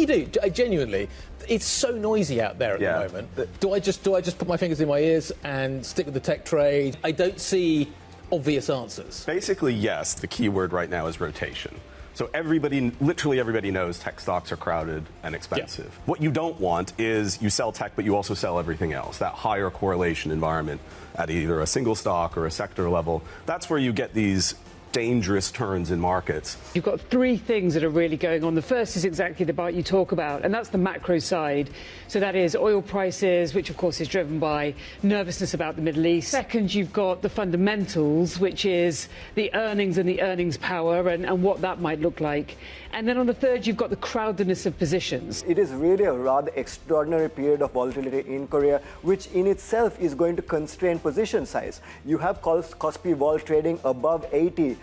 you do? Genuinely, it's so noisy out there at the moment. Do I just put my fingers in my ears and stick with the tech trade? I don't see obvious answers. Basically, yes. The key word right now is rotation. So literally everybody knows tech stocks are crowded and expensive. Yeah. What you don't want is you sell tech, but you also sell everything else. That higher correlation environment at either a single stock or a sector level, that's where you get these dangerous turns in markets. You've got three things that are really going on. The first is exactly the part you talk about, and that's the macro side. So that is oil prices, which of course is driven by nervousness about the Middle East. Second, you've got the fundamentals, which is the earnings and the earnings power and what that might look like. And then on the third, you've got the crowdedness of positions. It is really a rather extraordinary period of volatility in Korea, which in itself is going to constrain position size. You have Kospi Vol trading above 80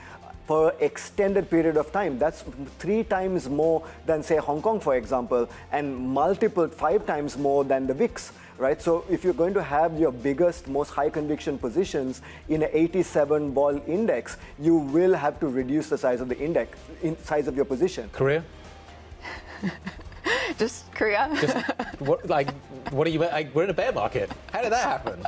for an extended period of time. That's 3 times more than, say, Hong Kong, for example, and 5 times more than the VIX. Right? So if you're going to have your biggest, most high conviction positions in an 87 vol index, you will have to reduce the size of the index, size of your position. Korea? Just Korea? What are you? We're in a bear market. How did that happen?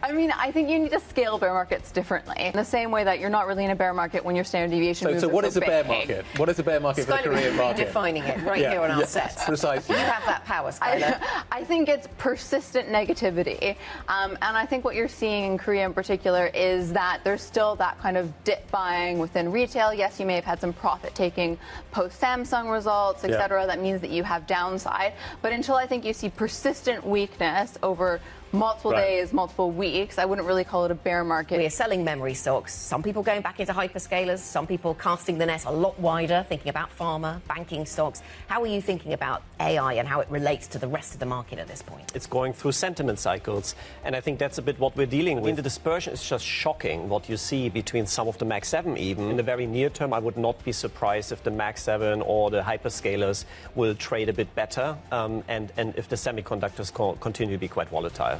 I mean, I think you need to scale bear markets differently. In the same way that you're not really in a bear market when your standard deviation moves. So what is a bear market? What is a bear market for the Korean market? Defining it right here on our set. Precisely. You have that power, Skylar. I think it's persistent negativity. And I think what you're seeing in Korea in particular is that there's still that kind of dip buying within retail. Yes, you may have had some profit taking post Samsung results, etc. That means that you have downside. But until I think you see persistent weakness over multiple days, multiple weeks, I wouldn't really call it a bear market. We're selling memory stocks. Some people going back into hyperscalers, some people casting the net a lot wider, thinking about pharma, banking stocks. How are you thinking about AI and how it relates to the rest of the market at this point? It's going through sentiment cycles, and I think that's a bit what we're dealing with. I mean, the dispersion is just shocking, what you see between some of the Mag 7 even. In the very near term, I would not be surprised if the Mag 7 or the hyperscalers will trade a bit better, and if the semiconductors continue to be quite volatile.